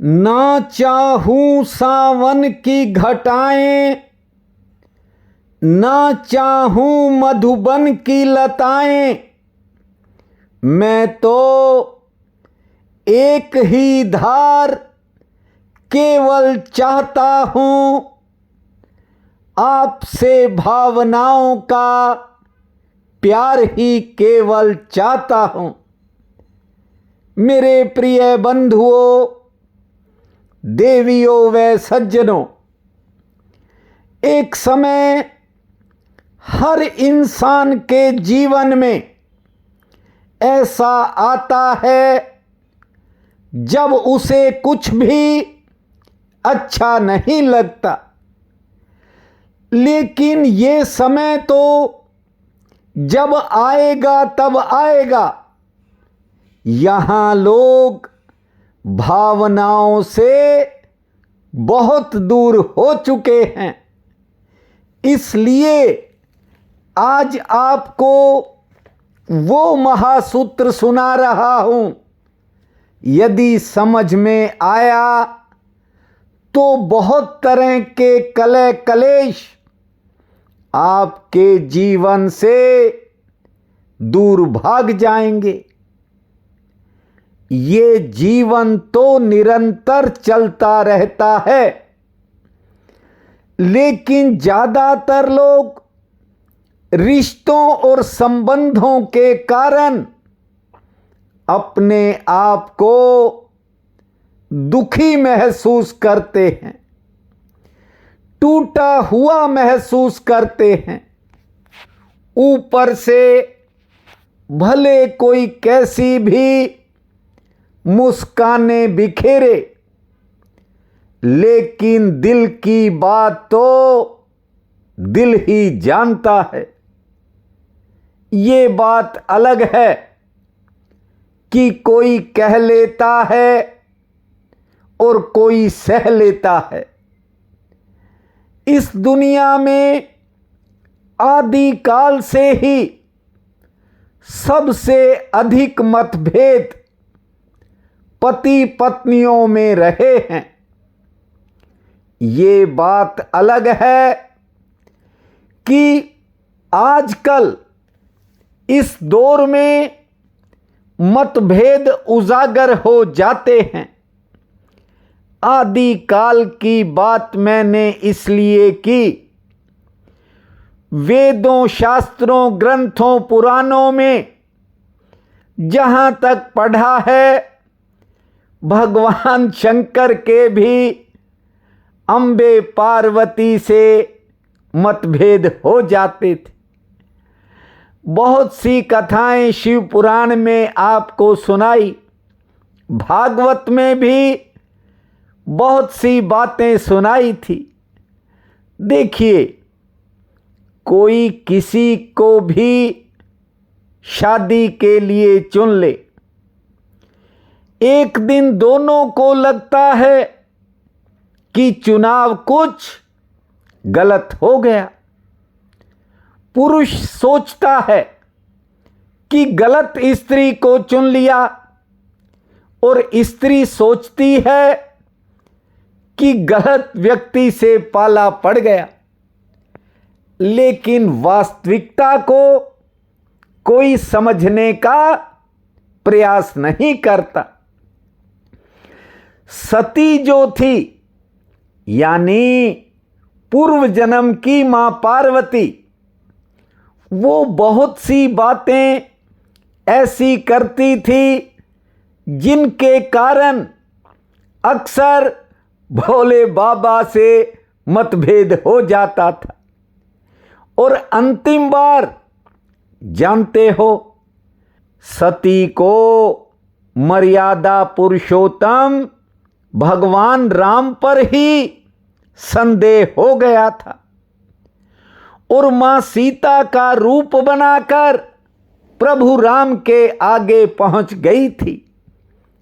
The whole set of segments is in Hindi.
ना चाहूं सावन की घटाएं, ना चाहूं मधुबन की लताएं, मैं तो एक ही धार केवल चाहता हूं, आपसे भावनाओं का प्यार ही केवल चाहता हूं। मेरे प्रिय बंधुओं, देवियों व सज्जनों, एक समय हर इंसान के जीवन में ऐसा आता है जब उसे कुछ भी अच्छा नहीं लगता, लेकिन ये समय तो जब आएगा तब आएगा। यहां लोग भावनाओं से बहुत दूर हो चुके हैं। इसलिए आज आपको वो महासूत्र सुना रहा हूं। यदि समझ में आया तो बहुत तरह के कलह कलेश आपके जीवन से दूर भाग जाएंगे। ये जीवन तो निरंतर चलता रहता है, लेकिन ज्यादातर लोग रिश्तों और संबंधों के कारण अपने आप को दुखी महसूस करते हैं, टूटा हुआ महसूस करते हैं। ऊपर से भले कोई कैसी भी मुस्काने बिखेरे, लेकिन दिल की बात तो दिल ही जानता है। ये बात अलग है कि कोई कह लेता है और कोई सह लेता है। इस दुनिया में आदिकाल से ही सबसे अधिक मतभेद पति पत्नियों में रहे हैं। ये बात अलग है कि आजकल इस दौर में मतभेद उजागर हो जाते हैं। आदिकाल की बात मैंने इसलिए की, वेदों, शास्त्रों, ग्रंथों, पुराणों में जहां तक पढ़ा है, भगवान शंकर के भी अंबे पार्वती से मतभेद हो जाते थे। बहुत सी कथाएं शिव पुराण में आपको सुनाई, भागवत में भी बहुत सी बातें सुनाई थी। देखिए, कोई किसी को भी शादी के लिए चुन ले, एक दिन दोनों को लगता है कि चुनाव कुछ गलत हो गया। पुरुष सोचता है कि गलत स्त्री को चुन लिया, और स्त्री सोचती है कि गलत व्यक्ति से पाला पड़ गया। लेकिन वास्तविकता को कोई समझने का प्रयास नहीं करता। सती जो थी, यानी पूर्व जन्म की मां पार्वती, वो बहुत सी बातें ऐसी करती थी जिनके कारण अक्सर भोले बाबा से मतभेद हो जाता था। और अंतिम बार जानते हो, सती को मर्यादा पुरुषोत्तम भगवान राम पर ही संदेह हो गया था, और मां सीता का रूप बनाकर प्रभु राम के आगे पहुंच गई थी।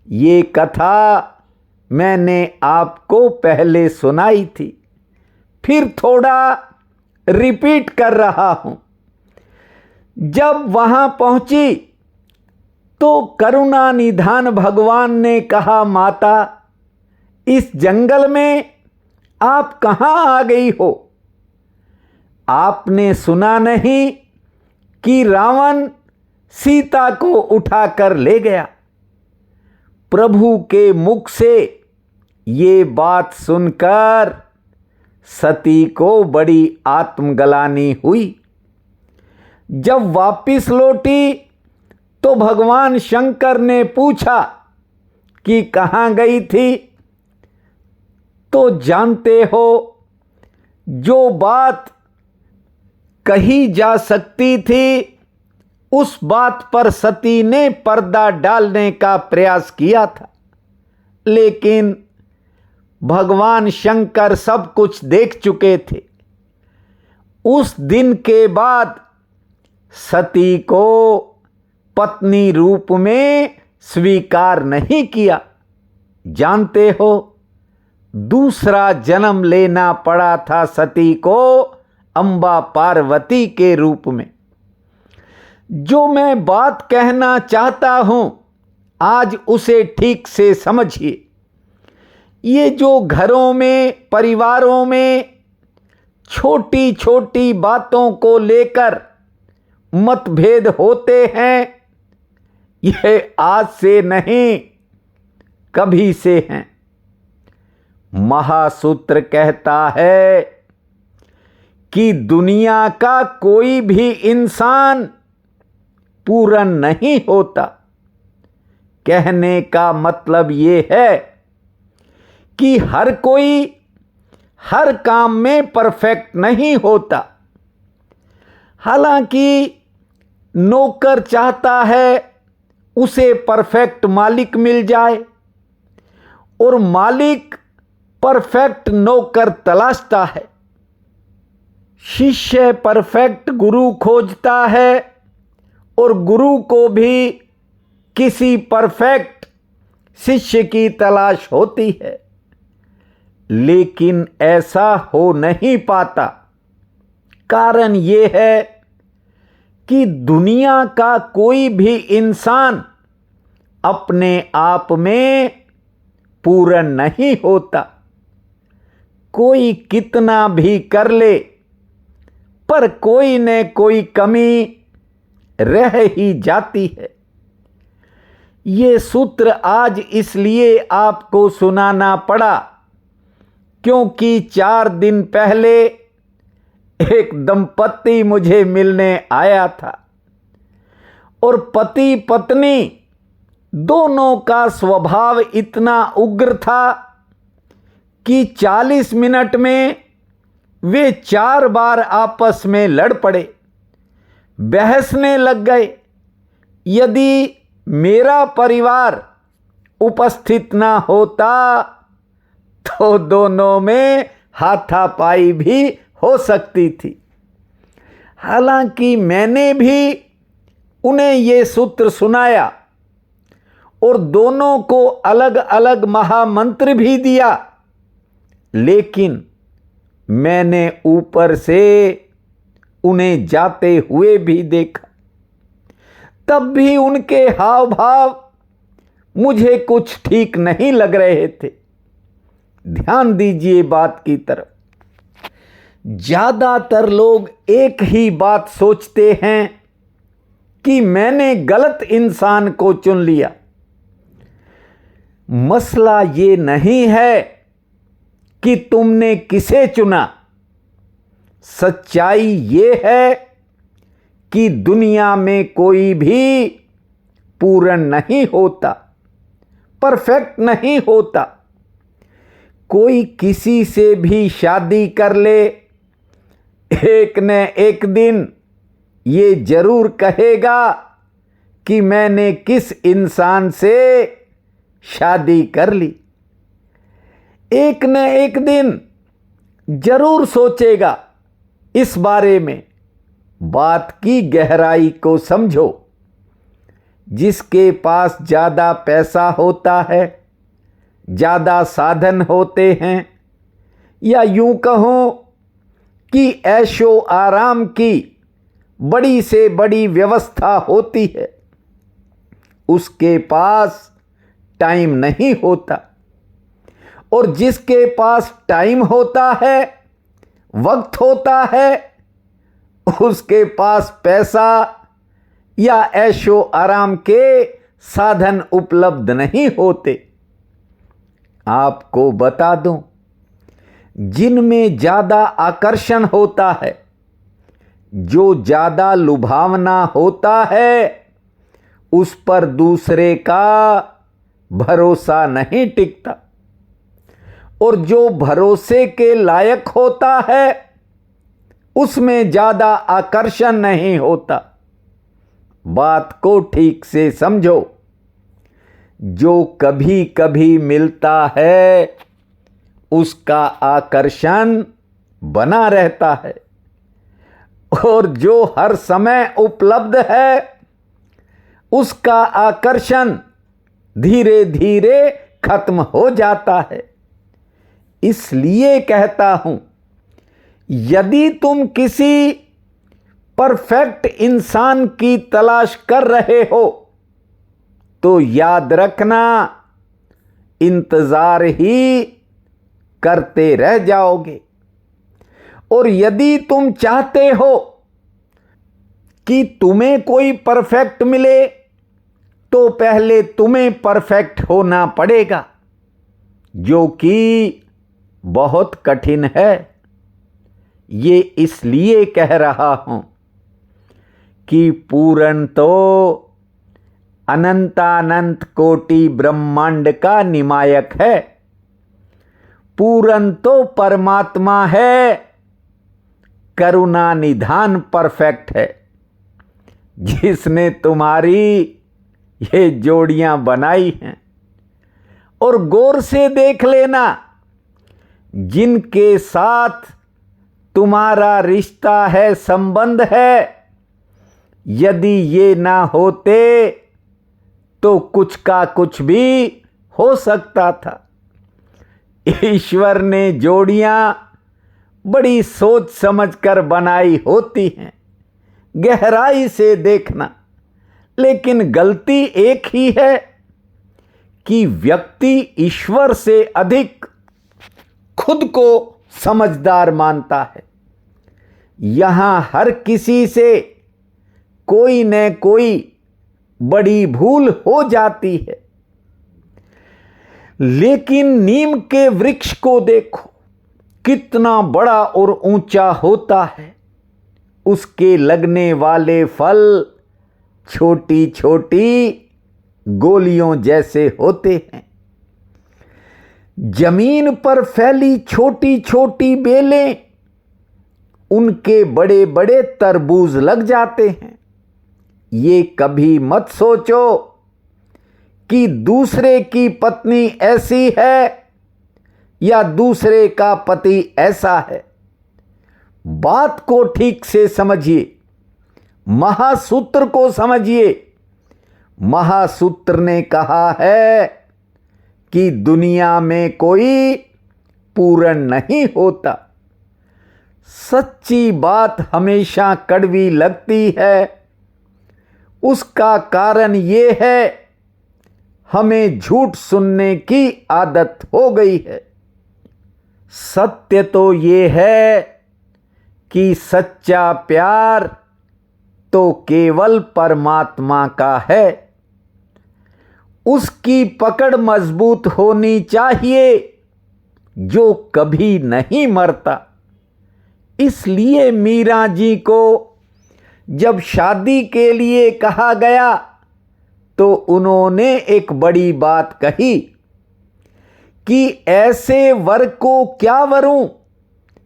ये कथा मैंने आपको पहले सुनाई थी, फिर थोड़ा रिपीट कर रहा हूं। जब वहां पहुंची तो करुणा निधान भगवान ने कहा, माता इस जंगल में आप कहां आ गई हो? आपने सुना नहीं कि रावण सीता को उठाकर ले गया? प्रभु के मुख से ये बात सुनकर सती को बड़ी आत्मग्लानि हुई। जब वापिस लौटी तो भगवान शंकर ने पूछा कि कहाँ गई थी? तो जानते हो, जो बात कही जा सकती थी उस बात पर सती ने पर्दा डालने का प्रयास किया था, लेकिन भगवान शंकर सब कुछ देख चुके थे। उस दिन के बाद सती को पत्नी रूप में स्वीकार नहीं किया। जानते हो, दूसरा जन्म लेना पड़ा था सती को अंबा पार्वती के रूप में। जो मैं बात कहना चाहता हूं, आज उसे ठीक से समझिए। ये जो घरों में, परिवारों में छोटी छोटी बातों को लेकर मतभेद होते हैं, यह आज से नहीं, कभी से हैं। महासूत्र कहता है कि दुनिया का कोई भी इंसान पूर्ण नहीं होता। कहने का मतलब यह है कि हर कोई हर काम में परफेक्ट नहीं होता। हालांकि नौकर चाहता है उसे परफेक्ट मालिक मिल जाए, और मालिक परफेक्ट नौकर तलाशता है। शिष्य परफेक्ट गुरु खोजता है, और गुरु को भी किसी परफेक्ट शिष्य की तलाश होती है। लेकिन ऐसा हो नहीं पाता। कारण यह है कि दुनिया का कोई भी इंसान अपने आप में पूर्ण नहीं होता। कोई कितना भी कर ले, पर कोई न कोई कमी रह ही जाती है। ये सूत्र आज इसलिए आपको सुनाना पड़ा क्योंकि 4 दिन पहले एक दंपत्ति मुझे मिलने आया था, और पति पत्नी दोनों का स्वभाव इतना उग्र था कि 40 मिनट में वे 4 बार आपस में लड़ पड़े, बहसने लग गए। यदि मेरा परिवार उपस्थित ना होता तो दोनों में हाथापाई भी हो सकती थी। हालांकि मैंने भी उन्हें ये सूत्र सुनाया और दोनों को अलग अलग महामंत्र भी दिया, लेकिन मैंने ऊपर से उन्हें जाते हुए भी देखा। तब भी उनके हाव भाव मुझे कुछ ठीक नहीं लग रहे थे। ध्यान दीजिए बात की तरफ। ज्यादातर लोग एक ही बात सोचते हैं कि मैंने गलत इंसान को चुन लिया। मसला ये नहीं है कि तुमने किसे चुना। सच्चाई ये है कि दुनिया में कोई भी पूर्ण नहीं होता, परफेक्ट नहीं होता। कोई किसी से भी शादी कर ले, एक न एक दिन ये जरूर कहेगा कि मैंने किस इंसान से शादी कर ली। एक न एक दिन जरूर सोचेगा इस बारे में। बात की गहराई को समझो। जिसके पास ज़्यादा पैसा होता है, ज़्यादा साधन होते हैं, या यूं कहो कि ऐशो आराम की बड़ी से बड़ी व्यवस्था होती है, उसके पास टाइम नहीं होता। और जिसके पास टाइम होता है, वक्त होता है, उसके पास पैसा या ऐशो आराम के साधन उपलब्ध नहीं होते। आपको बता दूं, जिनमें ज्यादा आकर्षण होता है, जो ज्यादा लुभावना होता है, उस पर दूसरे का भरोसा नहीं टिकता, और जो भरोसे के लायक होता है उसमें ज्यादा आकर्षण नहीं होता। बात को ठीक से समझो। जो कभी कभी मिलता है उसका आकर्षण बना रहता है, और जो हर समय उपलब्ध है उसका आकर्षण धीरे धीरे खत्म हो जाता है। इसलिए कहता हूं, यदि तुम किसी परफेक्ट इंसान की तलाश कर रहे हो तो याद रखना, इंतजार ही करते रह जाओगे। और यदि तुम चाहते हो कि तुम्हें कोई परफेक्ट मिले तो पहले तुम्हें परफेक्ट होना पड़ेगा, जो कि बहुत कठिन है। ये इसलिए कह रहा हूं कि पूर्ण तो अनंतानंत कोटि ब्रह्मांड का निमायक है। पूर्ण तो परमात्मा है, करुणा निधान परफेक्ट है, जिसने तुम्हारी ये जोड़ियां बनाई हैं। और गौर से देख लेना, जिनके साथ तुम्हारा रिश्ता है, संबंध है, यदि ये ना होते तो कुछ का कुछ भी हो सकता था। ईश्वर ने जोड़ियां बड़ी सोच समझकर बनाई होती हैं, गहराई से देखना। लेकिन गलती एक ही है कि व्यक्ति ईश्वर से अधिक खुद को समझदार मानता है। यहां हर किसी से कोई न कोई बड़ी भूल हो जाती है। लेकिन नीम के वृक्ष को देखो, कितना बड़ा और ऊंचा होता है। उसके लगने वाले फल छोटी छोटी गोलियों जैसे होते हैं। जमीन पर फैली छोटी छोटी बेलें उनके बड़े बड़े तरबूज लग जाते हैं। ये कभी मत सोचो कि दूसरे की पत्नी ऐसी है या दूसरे का पति ऐसा है। बात को ठीक से समझिए, महासूत्र को समझिए। महासूत्र ने कहा है कि दुनिया में कोई पूर्ण नहीं होता। सच्ची बात हमेशा कड़वी लगती है। उसका कारण ये है, हमें झूठ सुनने की आदत हो गई है। सत्य तो ये है कि सच्चा प्यार तो केवल परमात्मा का है। उसकी पकड़ मजबूत होनी चाहिए, जो कभी नहीं मरता। इसलिए मीरा जी को जब शादी के लिए कहा गया तो उन्होंने एक बड़ी बात कही कि ऐसे वर को क्या वरूं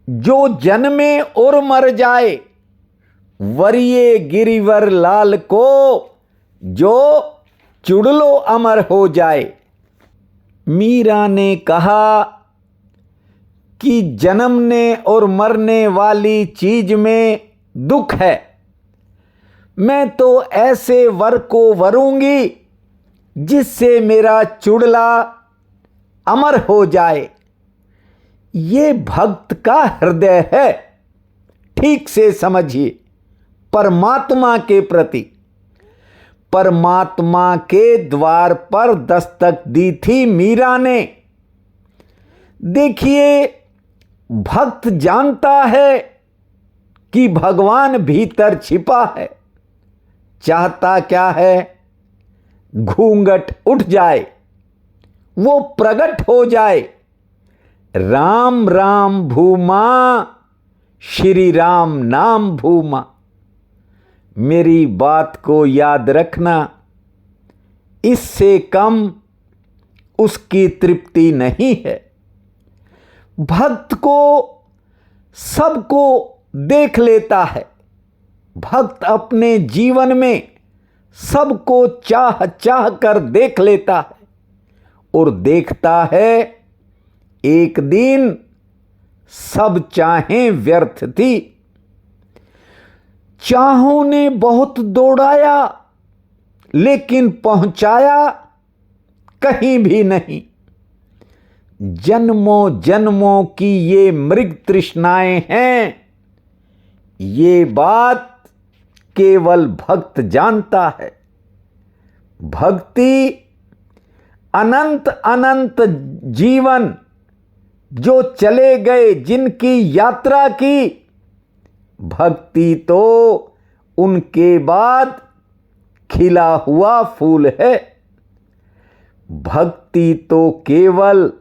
जो जन्मे और मर जाए, वरिये गिरिवर लाल को जो चुड़लो अमर हो जाए। मीरा ने कहा कि जन्मने और मरने वाली चीज में दुख है। मैं तो ऐसे वर को वरूंगी जिससे मेरा चुड़ला अमर हो जाए। ये भक्त का हृदय है। ठीक से समझिए, परमात्मा के प्रति, परमात्मा के द्वार पर दस्तक दी थी मीरा ने। देखिए, भक्त जानता है कि भगवान भीतर छिपा है। चाहता क्या है? घूंघट उठ जाए, वो प्रकट हो जाए। राम राम भूमा, श्री राम नाम भूमा। मेरी बात को याद रखना, इससे कम उसकी तृप्ति नहीं है। भक्त को सबको देख लेता है। भक्त अपने जीवन में सबको चाह चाह कर देख लेता है और देखता है एक दिन सब चाहें व्यर्थ थी। चाहों ने बहुत दौड़ाया लेकिन पहुंचाया कहीं भी नहीं। जन्मों जन्मों की ये मृग तृष्णाएं हैं, ये बात केवल भक्त जानता है। भक्ति अनंत अनंत जीवन जो चले गए, जिनकी यात्रा की, भक्ति तो उनके बाद खिला हुआ फूल है। भक्ति तो केवल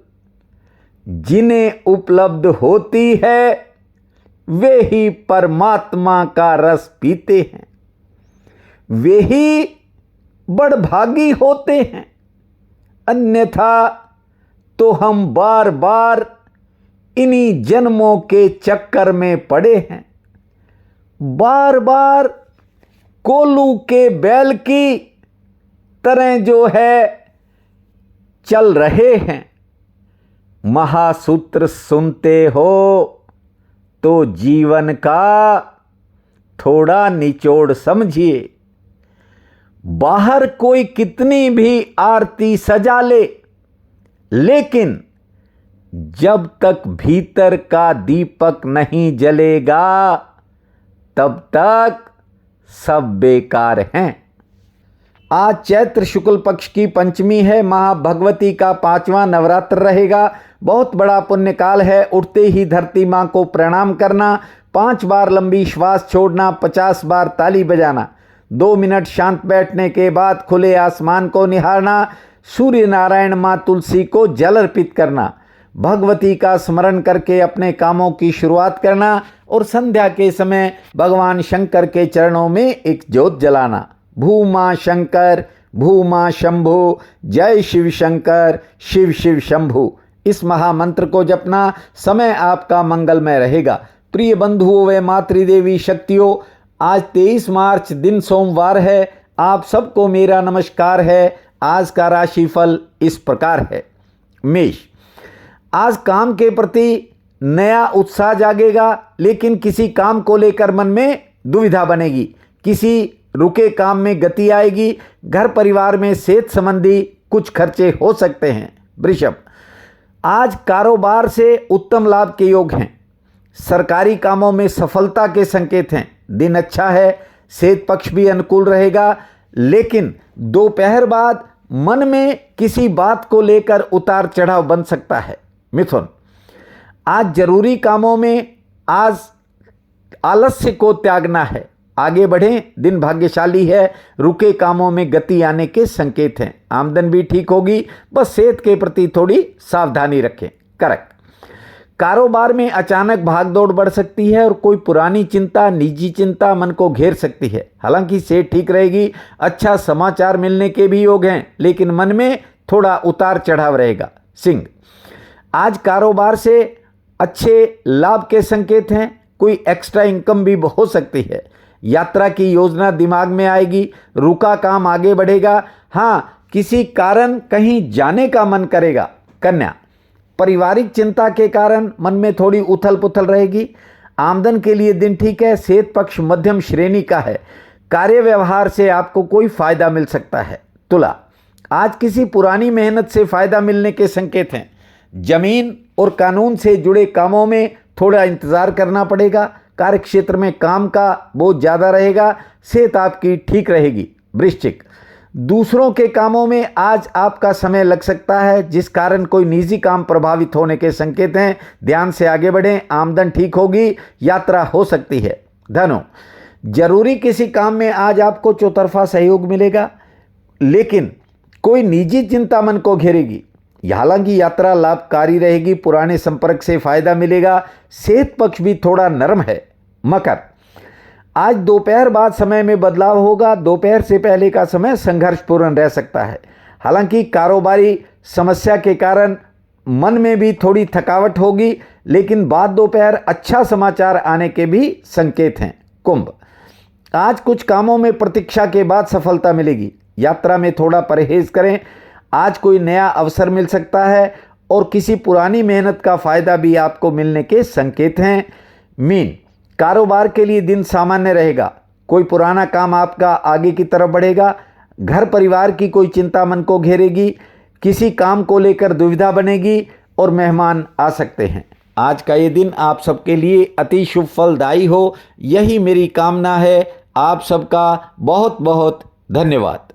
जिन्हें उपलब्ध होती है वे ही परमात्मा का रस पीते हैं, वे ही बड़भागी होते हैं। अन्यथा तो हम बार बार इन्हीं जन्मों के चक्कर में पड़े हैं। बार बार कोल्हू के बैल की तरह जो है चल रहे हैं। महासूत्र सुनते हो तो जीवन का थोड़ा निचोड़ समझिए। बाहर कोई कितनी भी आरती सजा ले, लेकिन जब तक भीतर का दीपक नहीं जलेगा तब तक सब बेकार हैं। आज चैत्र शुक्ल पक्ष की पंचमी है। महाभगवती का 5वां नवरात्र रहेगा। बहुत बड़ा पुण्य काल है। उठते ही धरती माँ को प्रणाम करना, 5 बार लंबी श्वास छोड़ना, 50 बार ताली बजाना, 2 मिनट शांत बैठने के बाद खुले आसमान को निहारना, सूर्य नारायण माँ तुलसी को जल अर्पित करना, भगवती का स्मरण करके अपने कामों की शुरुआत करना और संध्या के समय भगवान शंकर के चरणों में एक ज्योत जलाना। भूमा शंकर, भूमा शंभु, जय शिव शंकर, शिव शिव शंभु। इस महामंत्र को जपना, समय आपका मंगलमय रहेगा। प्रिय बंधुओं व मातृदेवी शक्तियों, आज 23 मार्च दिन सोमवार है। आप सबको मेरा नमस्कार है। आज का राशिफल इस प्रकार है। मेष, आज काम के प्रति नया उत्साह जागेगा, लेकिन किसी काम को लेकर मन में दुविधा बनेगी। किसी रुके काम में गति आएगी। घर परिवार में सेहत संबंधी कुछ खर्चे हो सकते हैं। वृषभ, आज कारोबार से उत्तम लाभ के योग हैं। सरकारी कामों में सफलता के संकेत हैं। दिन अच्छा है। सेहत पक्ष भी अनुकूल रहेगा, लेकिन दोपहर बाद मन में किसी बात को लेकर उतार चढ़ाव बन सकता है। मिथुन, आज जरूरी कामों में आज आलस्य को त्यागना है। आगे बढ़ें, दिन भाग्यशाली है। रुके कामों में गति आने के संकेत हैं। आमदन भी ठीक होगी, बस सेहत के प्रति थोड़ी सावधानी रखें। कर्क, कारोबार में अचानक भागदौड़ बढ़ सकती है और कोई पुरानी चिंता, निजी चिंता मन को घेर सकती है। हालांकि सेहत ठीक रहेगी। अच्छा समाचार मिलने के भी योग हैं, लेकिन मन में थोड़ा उतार चढ़ाव रहेगा। सिंह, आज कारोबार से अच्छे लाभ के संकेत हैं। कोई एक्स्ट्रा इनकम भी हो सकती है। यात्रा की योजना दिमाग में आएगी। रुका काम आगे बढ़ेगा। हाँ, किसी कारण कहीं जाने का मन करेगा। कन्या, पारिवारिक चिंता के कारण मन में थोड़ी उथल पुथल रहेगी। आमदन के लिए दिन ठीक है। सेहत पक्ष मध्यम श्रेणी का है। कार्य व्यवहार से आपको कोई फायदा मिल सकता है। तुला, आज किसी पुरानी मेहनत से फायदा मिलने के संकेत हैं। जमीन और कानून से जुड़े कामों में थोड़ा इंतजार करना पड़ेगा। कार्य क्षेत्र में काम का बोझ ज़्यादा रहेगा। सेहत आपकी ठीक रहेगी। वृश्चिक, दूसरों के कामों में आज आपका समय लग सकता है, जिस कारण कोई निजी काम प्रभावित होने के संकेत हैं। ध्यान से आगे बढ़ें, आमदन ठीक होगी, यात्रा हो सकती है। धनु, जरूरी किसी काम में आज आपको चौतरफा सहयोग मिलेगा, लेकिन कोई निजी चिंता मन को घेरेगी। हालांकि यात्रा लाभकारी रहेगी, पुराने संपर्क से फायदा मिलेगा। सेहत पक्ष भी थोड़ा नरम है। मकर, आज दोपहर बाद समय में बदलाव होगा। दोपहर से पहले का समय संघर्षपूर्ण रह सकता है। हालांकि कारोबारी समस्या के कारण मन में भी थोड़ी थकावट होगी, लेकिन बाद दोपहर अच्छा समाचार आने के भी संकेत हैं। कुंभ, आज कुछ कामों में प्रतीक्षा के बाद सफलता मिलेगी। यात्रा में थोड़ा परहेज करें। आज कोई नया अवसर मिल सकता है और किसी पुरानी मेहनत का फायदा भी आपको मिलने के संकेत हैं। मीन, कारोबार के लिए दिन सामान्य रहेगा। कोई पुराना काम आपका आगे की तरफ बढ़ेगा। घर परिवार की कोई चिंता मन को घेरेगी। किसी काम को लेकर दुविधा बनेगी और मेहमान आ सकते हैं। आज का ये दिन आप सबके लिए अति शुभ फलदायी हो, यही मेरी कामना है। आप सबका बहुत बहुत धन्यवाद।